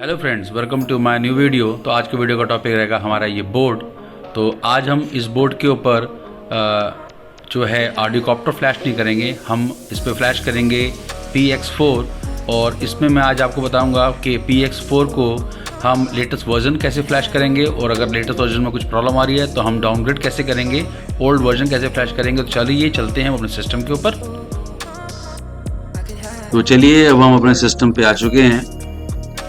Hello friends, welcome to my new video. तो आज के वीडियो का टॉपिक रहेगा हमारा ये बोर्ड। तो आज हम इस बोर्ड के ऊपर जो है ऑडियोकॉप्टर फ्लैश नहीं करेंगे, हम इस पर फ्लैश करेंगे PX4। और इसमें मैं आज आपको बताऊंगा कि PX4 को हम लेटेस्ट वर्जन कैसे फ्लैश करेंगे, और अगर लेटेस्ट वर्जन में कुछ प्रॉब्लम आ रही है तो हम डाउनग्रेड कैसे करेंगे, ओल्ड वर्जन कैसे फ्लैश करेंगे। तो चलिए चलते हैं अपने सिस्टम के ऊपर। तो चलिए अब हम अपने सिस्टम पे आ चुके हैं।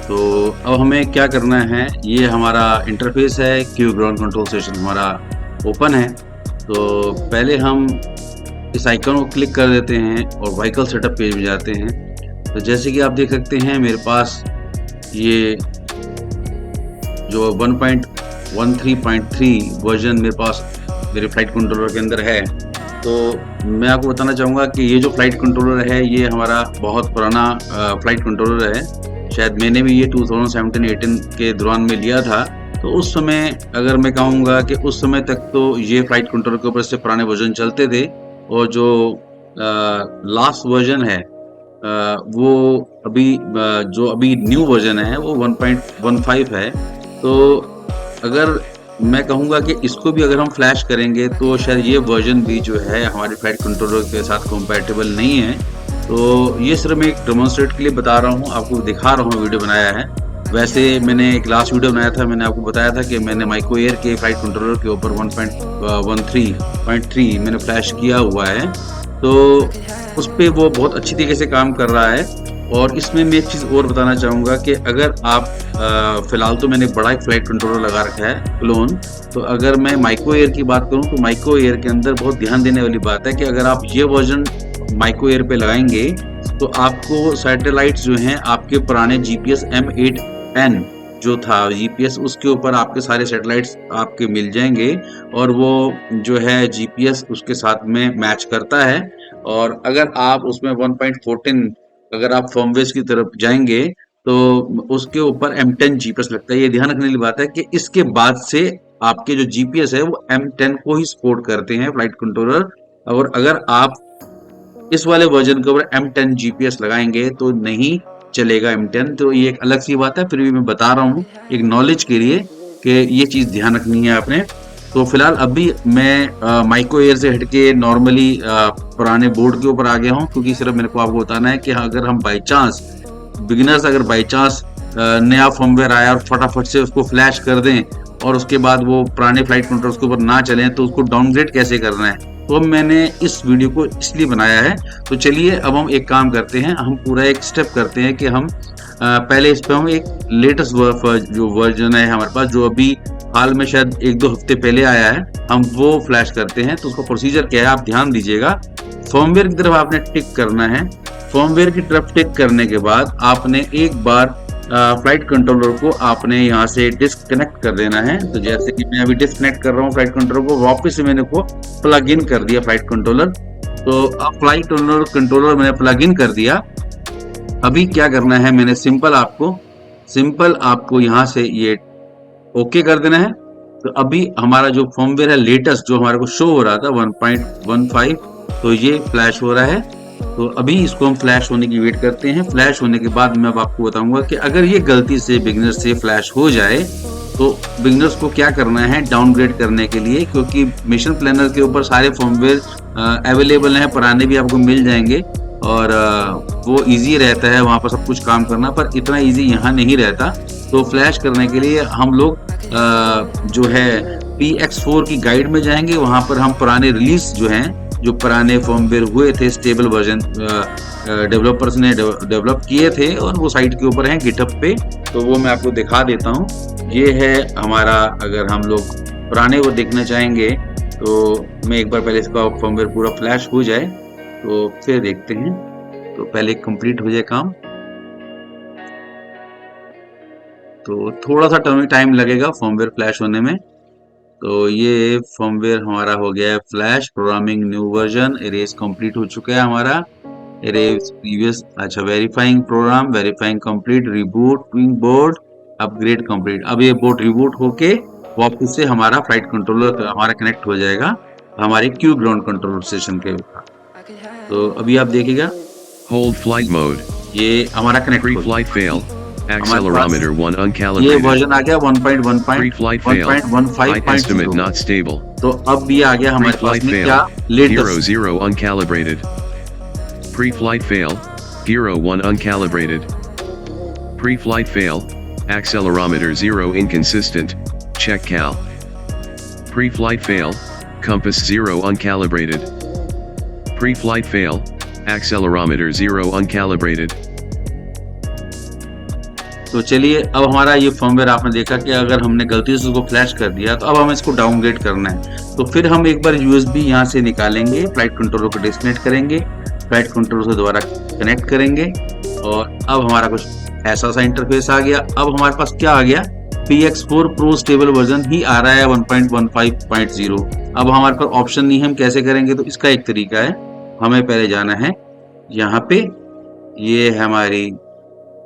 तो अब हमें क्या करना है, ये हमारा इंटरफेस है, क्यू ग्राउंड कंट्रोल स्टेशन हमारा ओपन है। तो पहले हम इस आइकन को क्लिक कर देते हैं और व्हीकल सेटअप पेज में जाते हैं। तो जैसे कि आप देख सकते हैं मेरे पास ये जो 1.13.3 वर्जन मेरे पास मेरे फ्लाइट कंट्रोलर के अंदर है। तो मैं आपको बताना चाहूँगा कि ये जो फ्लाइट कंट्रोलर है ये हमारा बहुत पुराना फ्लाइट कंट्रोलर है। शायद मैंने भी ये 2017-18 के दौरान में लिया था। तो उस समय अगर मैं कहूँगा कि उस समय तक तो ये फ्लाइट कंट्रोलर के ऊपर से पुराने वर्जन चलते थे, और जो लास्ट वर्जन है वो जो अभी न्यू वर्जन है वो 1.15 है। तो अगर मैं कहूँगा कि इसको भी अगर हम फ्लैश करेंगे तो शायद ये वर्जन भी जो है हमारे फ्लाइट कंट्रोलर के साथ कंपैटिबल नहीं है। तो ये सिर्फ मैं एक डेमोन्स्ट्रेट के लिए बता रहा हूँ, आपको दिखा रहा हूँ, वीडियो बनाया है। वैसे मैंने एक लास्ट वीडियो बनाया था, मैंने आपको बताया था कि मैंने माइक्रो एयर के फ्लाइट कंट्रोलर के ऊपर 1.13.3 मैंने फ्लैश किया हुआ है। तो उस पर वो बहुत अच्छी तरीके से काम कर रहा है। और इसमें मैं एक चीज़ और बताना चाहूँगा कि अगर आप फ़िलहाल तो मैंने बड़ा एक फ्लाइट कंट्रोलर लगा रखा है क्लोन। तो अगर मैं माइक्रो एयर की बात करूँ तो माइक्रो एयर के अंदर बहुत ध्यान देने वाली बात है कि अगर आप ये वर्जन माइक्रो एयर पे लगाएंगे तो आपको सैटेलाइट्स जो हैं आपके पुराने GPS M8N जो था GPS, उसके ऊपर आपके सारे सैटेलाइट्स आपके मिल जाएंगे, और वो जो है GPS उसके साथ में मैच करता है। और अगर आप उसमें 1.14 अगर आप फर्मवेयर की तरफ जाएंगे तो उसके ऊपर M10 GPS लगता है। ये ध्यान रखने वाली बात है कि इसके बाद से आपके जो GPS है वो M10 को ही सपोर्ट करते हैं फ्लाइट कंट्रोलर। और अगर आप इस वाले वर्जन के ऊपर M10 GPS लगाएंगे तो नहीं चलेगा M10। तो ये एक अलग सी बात है, फिर भी मैं बता रहा हूँ एक नॉलेज के लिए कि ये चीज़ ध्यान रखनी है आपने। तो फिलहाल अभी मैं माइक्रो एयर से हटके नॉर्मली पुराने बोर्ड के ऊपर आ गया हूँ, क्योंकि सिर्फ मेरे को आपको बताना है कि अगर हम बाई चांस बिगिनर्स अगर बाई चांस नया फर्मवेयर आया और फटाफट से उसको फ्लैश कर दें और उसके बाद वो पुराने फ्लाइट कंट्रोलर्स के ऊपर ना चलें तो उसको डाउनग्रेड कैसे करना है, तो अब मैंने इस वीडियो को इसलिए बनाया है। तो चलिए अब हम एक काम करते हैं, हम पूरा एक स्टेप करते हैं कि हम पहले इस पर हम एक लेटेस्ट जो वर्जन है हमारे पास, जो अभी हाल में शायद 1-2 हफ्ते पहले आया है, हम वो फ्लैश करते हैं। तो उसका प्रोसीजर क्या है आप ध्यान दीजिएगा। फर्मवेयर की तरफ आपने टिक करना है। फर्मवेयर की तरफ टिक करने के बाद आपने एक बार फ्लाइट कंट्रोलर को आपने यहाँ से डिस्कनेक्ट कर देना है। तो जैसे कि मैं अभी डिस्कनेक्ट कर रहा हूँ फ्लाइट कंट्रोलर को, वापस से मैंने को प्लग इन कर दिया फ्लाइट कंट्रोलर। तो अब फ्लाइट कंट्रोलर मैंने प्लग इन कर दिया। अभी क्या करना है, मैंने सिंपल आपको यहाँ से ये ओके कर देना है। तो अभी हमारा जो फर्मवेयर है लेटेस्ट जो हमारे को शो हो रहा था 1.15, तो ये फ्लैश हो रहा है। तो अभी इसको हम फ्लैश होने की वेट करते हैं। फ्लैश होने के बाद मैं अब आपको बताऊंगा कि अगर ये गलती से बिगिनर से फ्लैश हो जाए तो बिगिनर्स को क्या करना है डाउनग्रेड करने के लिए, क्योंकि मिशन प्लानर के ऊपर सारे फर्मवेयर अवेलेबल हैं, पुराने भी आपको मिल जाएंगे और वो इजी रहता है वहाँ पर सब कुछ काम करना, पर इतना इजी यहाँ नहीं रहता। तो फ्लैश करने के लिए हम लोग जो है PX4 की गाइड में जाएंगे। वहाँ पर हम पुराने रिलीज जो हैं, जो पुराने फर्मवेयर हुए थे स्टेबल वर्जन डेवलपर्स ने डेवलप किए थे और वो साइट के ऊपर हैं गिटहब पे, तो वो मैं आपको दिखा देता हूँ। ये है हमारा, अगर हम लोग पुराने वो देखना चाहेंगे तो मैं एक बार पहले इसका फर्मवेयर पूरा फ्लैश हो जाए तो फिर देखते हैं। तो पहले कंप्लीट हो जाए काम, तो थोड़ा सा टाइम लगेगा फर्मवेयर फ्लैश होने में। तो ये फर्मवेयर हमारा हो गया है flash. Programming new version erase complete हो चुका है हमारा। इरेज प्रीवियस, अच्छा, verifying program, verifying complete, rebooting board, upgrade complete. अब ये बोर्ड रिबूट होके वापस से हमारा फ्लाइट कंट्रोलर हमारा कनेक्ट हो जाएगा हमारे क्यू ग्राउंड कंट्रोलर स्टेशन के ऊपर। तो अभी आप देखिएगा Hold flight mode. ये हमारा कनेक्ट हो Pre-flight fail. Accelerometer 1 ये uncalibrated. वर्जन आ गया 1.1.1.15.0। Pre-flight fail. Flight estimate not stable. तो अब ये आ गया हमारे पास Pre-flight में क्या fail. Hero latest 0 uncalibrated. Pre-flight fail. Hero 1 uncalibrated. Pre-flight fail. Accelerometer 0 inconsistent. Check cal. Pre-flight fail. Compass 0 uncalibrated. Pre-flight fail. Accelerometer 0 uncalibrated. तो चलिए अब हमारा ये फर्मवेयर आपने देखा कि अगर हमने गलती से उसको फ्लैश कर दिया तो अब हमें इसको डाउनग्रेड करना है। तो फिर हम एक बार यूएसबी यहाँ से निकालेंगे, फ्लाइट कंट्रोलर को डिस्कनेक्ट करेंगे, फ्लाइट कंट्रोलर से दोबारा कनेक्ट करेंगे और अब हमारा कुछ ऐसा सा इंटरफेस आ गया। अब हमारे पास क्या आ गया, PX4 प्रो स्टेबल वर्जन ही आ रहा है 1.15.0। अब हमारे पास ऑप्शन नहीं है, हम कैसे करेंगे? तो इसका एक तरीका है, हमें पहले जाना है यहाँ पे, ये है हमारी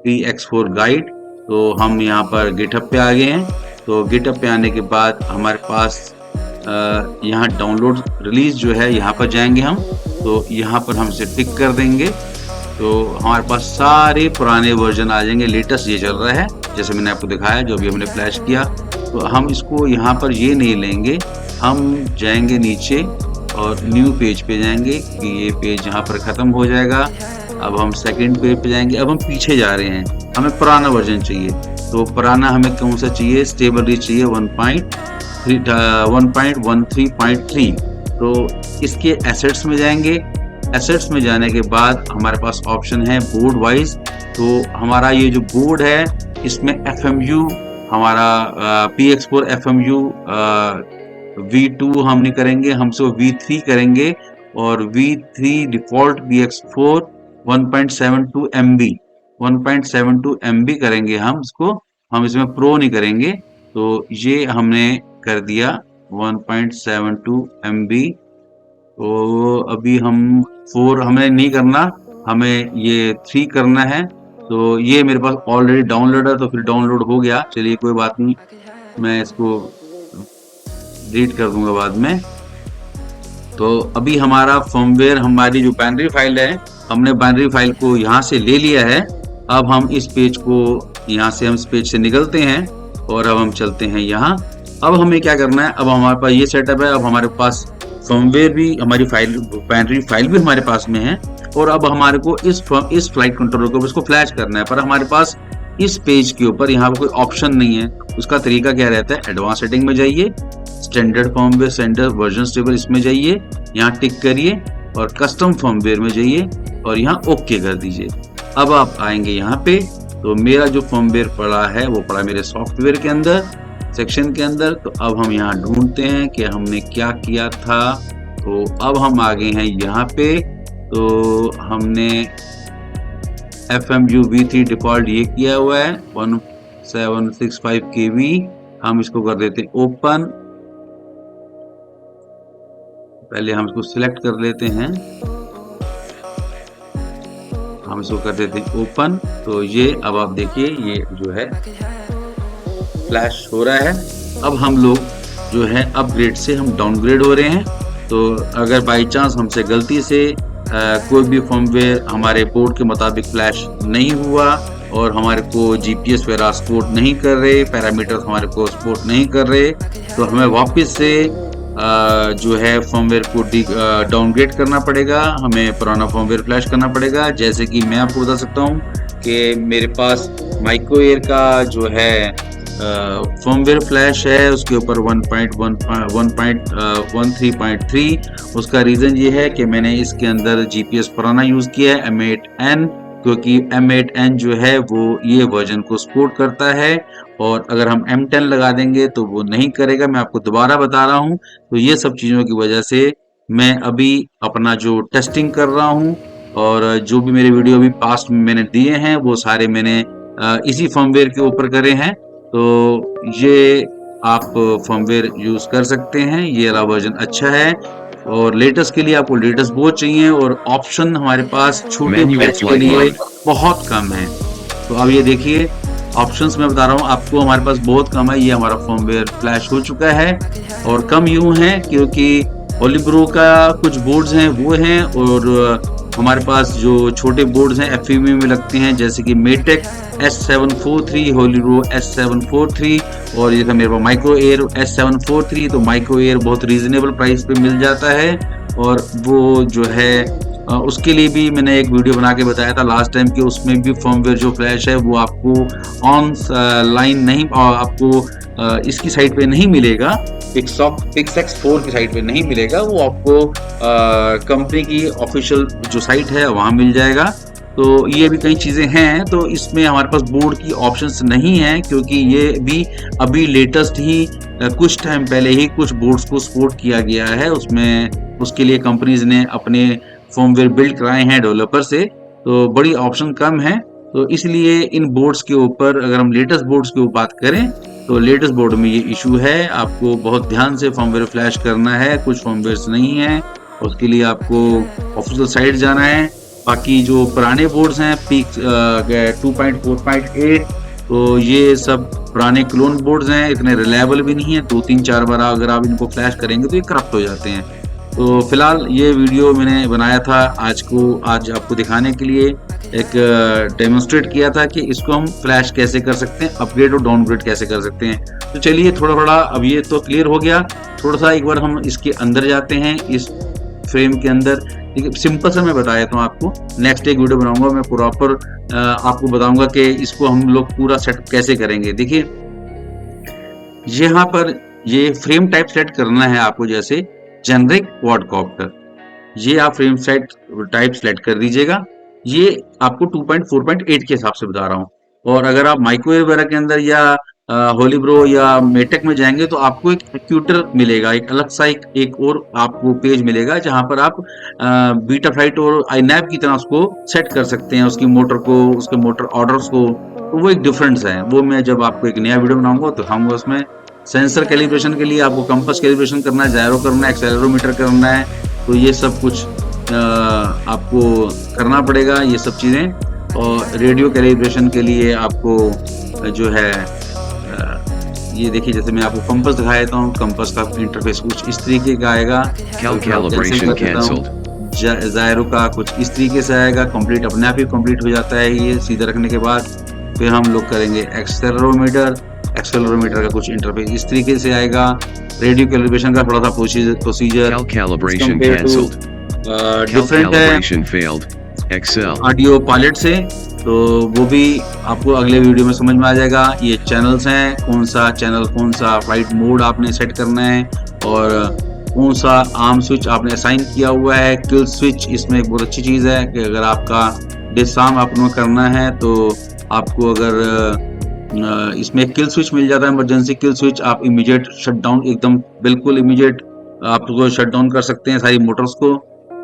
PX4 गाइड। तो हम यहाँ पर गिटहब पे आ गए हैं। तो गिटहब पे आने के बाद हमारे पास यहाँ डाउनलोड रिलीज जो है यहाँ पर जाएंगे हम। तो यहाँ पर हम इसे टिक कर देंगे तो हमारे पास सारे पुराने वर्जन आ जाएंगे। लेटेस्ट ये चल रहा है जैसे मैंने आपको दिखाया, जो अभी हमने फ्लैश किया। तो हम इसको यहाँ पर ये नहीं लेंगे, हम जाएंगे नीचे और न्यू पेज पे जाएंगे कि ये पेज यहाँ पर ख़त्म हो जाएगा। अब हम सेकंड पेज पे जाएंगे। अब हम पीछे जा रहे हैं, हमें पुराना वर्जन चाहिए। तो पुराना हमें कौन सा चाहिए? स्टेबल रीच चाहिए 1.13.3। तो इसके एसेट्स में जाएंगे। एसेट्स में जाने के बाद हमारे पास ऑप्शन है बोर्ड वाइज। तो हमारा ये जो बोर्ड है इसमें FMU हमारा PX4 FMU V2 हम नहीं करेंगे, हमसे V3 करेंगे। और V3 डिफॉल्ट PX4 1.72 MB करेंगे हम इसको, हम इसमें प्रो नहीं करेंगे। तो ये हमने कर दिया 1.72 MB। तो अभी हम 4 हमें नहीं करना, हमें ये 3 करना है। तो ये मेरे पास ऑलरेडी डाउनलोड है, तो फिर डाउनलोड हो गया। चलिए कोई बात नहीं, मैं इसको डिलीट कर दूंगा बाद में। तो अभी हमारा फर्मवेयर, हमारी जो बाइनरी फाइल है, हमने बाइनरी फाइल को यहाँ से ले लिया है। अब हम इस पेज को, यहाँ से हम इस पेज से निकलते हैं और अब हम चलते हैं यहाँ। अब हमें क्या करना है, अब हमारे पास ये सेटअप है। अब हमारे पास फर्मवेयर भी, हमारी फाइल, बाइनरी फाइल भी हमारे पास में है। और अब हमारे को इस फ्लाइट कंट्रोलर को इसको फ्लैश करना है, पर हमारे पास इस पेज के ऊपर यहाँ पर कोई ऑप्शन नहीं है। उसका तरीका क्या रहता है, एडवांस सेटिंग में जाइए, standard firmware, standard version stable, इसमें जाइए, यहाँ टिक करिए और कस्टम फर्मवेयर में जाइए और यहाँ ओके कर दीजिए। अब आप आएंगे यहाँ पे। तो मेरा जो फर्मवेयर पड़ा है वो पड़ा मेरे सॉफ्टवेयर के अंदर, सेक्शन के अंदर। तो अब हम यहाँ ढूंढते हैं कि हमने क्या किया था। तो अब हम आ गए हैं यहाँ पे। तो हमने FMU V3 डिफॉल्ट ये किया हुआ है 1765 KB। हम इसको कर देते हैं ओपन। पहले हम इसको सिलेक्ट कर लेते हैं, हम इसको कर देते हैं ओपन। तो ये अब आप देखिए, ये जो है फ्लैश हो रहा है। अब हम लोग जो है अपग्रेड से हम डाउनग्रेड हो रहे हैं। तो अगर बाई चांस हमसे गलती से कोई भी फर्मवेयर हमारे बोर्ड के मुताबिक फ्लैश नहीं हुआ और हमारे को GPS वगैरह सपोर्ट नहीं कर रहे, पैरामीटर्स हमारे को सपोर्ट नहीं कर रहे, तो हमें वापस से जो है फर्मवेयर को डाउनग्रेड करना पड़ेगा, हमें पुराना फर्मवेयर फ्लैश करना पड़ेगा। जैसे कि मैं आपको बता सकता हूँ कि मेरे पास माइक्रो एयर का जो है फर्मवेयर फ्लैश है, उसके ऊपर 1.13.3। उसका रीज़न ये है कि मैंने इसके अंदर GPS पुराना यूज़ किया है M8N, क्योंकि M8N जो है वो ये वर्जन को सपोर्ट करता है। और अगर हम M10 लगा देंगे तो वो नहीं करेगा, मैं आपको दोबारा बता रहा हूँ। तो ये सब चीज़ों की वजह से मैं अभी अपना जो टेस्टिंग कर रहा हूँ और जो भी मेरे वीडियो अभी पास्ट में मैंने दिए हैं वो सारे मैंने इसी फर्मवेयर के ऊपर करे हैं। तो ये आप फर्मवेयर यूज़ कर सकते हैं, ये वाला वर्जन अच्छा है। और लेटेस्ट के लिए आपको लेटेस्ट बोर्ड चाहिए और ऑप्शन हमारे पास छोटे बैच के लिए बहुत कम है। तो अब ये देखिए ऑप्शंस मैं बता रहा हूँ आपको, हमारे पास बहुत कम है। ये हमारा फर्मवेयर फ्लैश हो चुका है और कम यूं है क्योंकि ओलिब्रो का कुछ बोर्ड्स हैं वो हैं और हमारे पास जो छोटे बोर्ड्स हैं FPV में लगते हैं, जैसे कि मेटेक S743, होलीब्रो S743 और ये मेरे पास माइक्रो एयर S743। तो माइक्रो एयर बहुत रीजनेबल प्राइस पे मिल जाता है और वो जो है उसके लिए भी मैंने एक वीडियो बना के बताया था लास्ट टाइम कि उसमें भी फर्मवेयर जो फ्लैश है वो आपको ऑन लाइन नहीं, आपको इसकी साइट पे नहीं मिलेगा, PixX4 की साइट पे नहीं मिलेगा, वो आपको कंपनी की ऑफिशियल जो साइट है वहाँ मिल जाएगा। तो ये भी कई चीज़ें हैं। तो इसमें हमारे पास बोर्ड की ऑप्शंस नहीं है क्योंकि ये भी अभी लेटेस्ट ही कुछ टाइम पहले ही कुछ बोर्ड्स को सपोर्ट किया गया है। उसमें उसके लिए कंपनीज ने अपने फर्मवेयर बिल्ड कराए हैं डेवलपर से, तो बड़ी ऑप्शन कम है। तो इसलिए इन बोर्ड्स के ऊपर अगर हम लेटेस्ट बोर्ड्स की बात करें तो लेटेस्ट बोर्ड में ये इशू है, आपको बहुत ध्यान से फर्मवेयर फ्लैश करना है, कुछ फर्मवेयर्स नहीं है, उसके लिए आपको ऑफिशियल साइट जाना है। बाकी जो पुराने बोर्ड्स हैं पीक 2.4.8 तो ये सब पुराने क्लोन बोर्ड्स हैं, इतने रिलायबल भी नहीं है, 2-3-4 बार अगर आप इनको फ्लैश करेंगे तो ये करप्ट हो जाते हैं। तो फिलहाल ये वीडियो मैंने बनाया था आज आपको दिखाने के लिए, एक डेमोन्स्ट्रेट किया था कि इसको हम फ्लैश कैसे कर सकते हैं, अपग्रेड और डाउनग्रेड कैसे कर सकते हैं। तो चलिए थोड़ा अब ये तो क्लियर हो गया, थोड़ा सा एक बार हम इसके अंदर जाते हैं, इस फ्रेम के अंदर। ठीक है, सिंपल सा मैं बता देता हूँ आपको, नेक्स्ट एक वीडियो बनाऊंगा मैं प्रॉपर आपको बताऊंगा कि इसको हम लोग पूरा सेटअप कैसे करेंगे। देखिए यहाँ पर ये फ्रेम टाइप सेट करना है आपको, जैसे जेनरिक क्वाडकॉप्टर, ये आप फ्रेम सेट टाइप सेलेक्ट कर दीजिएगा। ये आपको 2.4.8 के हिसाब से बता रहा हूँ। और अगर आप माइक्रोवेव वगैरह के अंदर या होलीब्रो या मेटेक में जाएंगे तो आपको एक एक्यूटर मिलेगा, एक अलग सा एक और आपको पेज मिलेगा जहां पर आप बीटाफ्लाइट और आईनैप की तरह उसको सेट कर सकते हैं, उसकी मोटर को, उसके मोटर ऑर्डर्स को। तो वो एक डिफरेंस है, वो मैं जब आपको एक नया वीडियो बनाऊंगा तो दिखाऊंगा। उसमें सेंसर कैलिब्रेशन के लिए आपको कंपास कैलिब्रेशन करना है, जायरो करना है, एक्सेलेरोमीटर करना है, तो ये सब कुछ आपको करना पड़ेगा ये सब चीज़ें। और रेडियो कैलिब्रेशन के लिए आपको जो है ये देखिए, जैसे मैं आपको कंपास दिखा देता हूँ, कंपास का इंटरफेस कुछ इस तरीके का आएगा, जायरो का कुछ इस तरीके से आएगा, कंप्लीट अपने आप ही कंप्लीट हो जाता है ये सीधा रखने के बाद। फिर हम लोग करेंगे एक्सेलेरोमीटर का कुछ इंटरफेस इस तरीके से आएगा। रेडियो कैलिब्रेशन का थोड़ा सा प्रोसीजर डिफरेंट है ऑडियो पायलट से, तो वो भी आपको अगले वीडियो में समझ में आ जाएगा। ये चैनल्स हैं, कौन सा फ्लाइट मोड आपने सेट करना है और कौन सा आर्म स्विच आपने असाइन किया हुआ है। किल स्विच इसमें एक बहुत अच्छी चीज़ है कि अगर आपका डिसआर्म आपको करना है तो आपको अगर इसमें किल स्विच मिल जाता है, इमरजेंसी किल स्विच, आप इमीडिएट शटडाउन, एकदम बिल्कुल इमीडिएट आप उसको शटडाउन कर सकते हैं सारी मोटर्स को।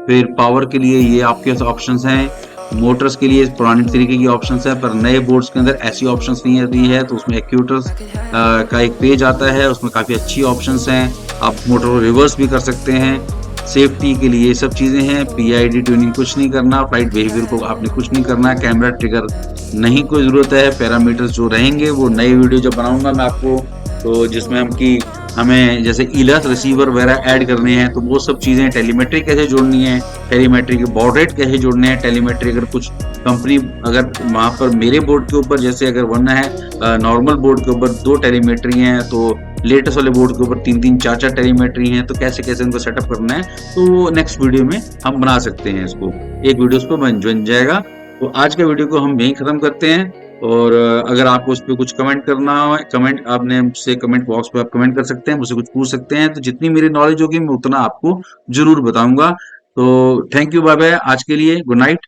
फिर पावर के लिए ये आपके ऑप्शंस हैं, मोटर्स के लिए पुराने तरीके की ऑप्शंस है, पर नए बोर्ड्स के अंदर ऐसी ऑप्शंस नहीं आती है। तो उसमें एक्यूटर्स का एक पेज आता है, उसमें काफ़ी अच्छी ऑप्शंस हैं, आप मोटर को रिवर्स भी कर सकते हैं। सेफ्टी के लिए ये सब चीज़ें हैं, PID ट्यूनिंग कुछ नहीं करना, फ्लाइट बिहेवियर को आपने कुछ नहीं करना, कैमरा ट्रिगर नहीं कोई ज़रूरत है। पैरामीटर्स जो रहेंगे वो नई वीडियो जब बनाऊंगा मैं आपको, तो जिसमें हमें जैसे इलस रिसीवर वगैरह ऐड करने हैं, तो वो सब चीज़ें, टेलीमेट्री कैसे जोड़नी है, टेलीमेट्री के बॉड रेट कैसे जोड़ने हैं, टेलीमेट्री अगर कुछ कंपनी अगर वहाँ पर मेरे बोर्ड के ऊपर जैसे अगर वरना है नॉर्मल बोर्ड के ऊपर 2 टेलीमेट्री हैं, तो लेटेस्ट वाले बोर्ड के ऊपर 3-3 4-4 टेलीमेट्री हैं, तो कैसे उनको सेटअप करना है, तो नेक्स्ट वीडियो में हम बना सकते हैं इसको, एक वीडियो उस पर बन जाएगा। तो आज के वीडियो को हम यहीं ख़त्म करते हैं। और अगर आपको उस पर कुछ कमेंट करना हो, कमेंट आपने मुझसे कमेंट बॉक्स पे आप कमेंट कर सकते हैं, मुझसे कुछ पूछ सकते हैं, तो जितनी मेरी नॉलेज होगी मैं उतना आपको जरूर बताऊंगा। तो थैंक यू, बाय बाय, आज के लिए गुड नाइट।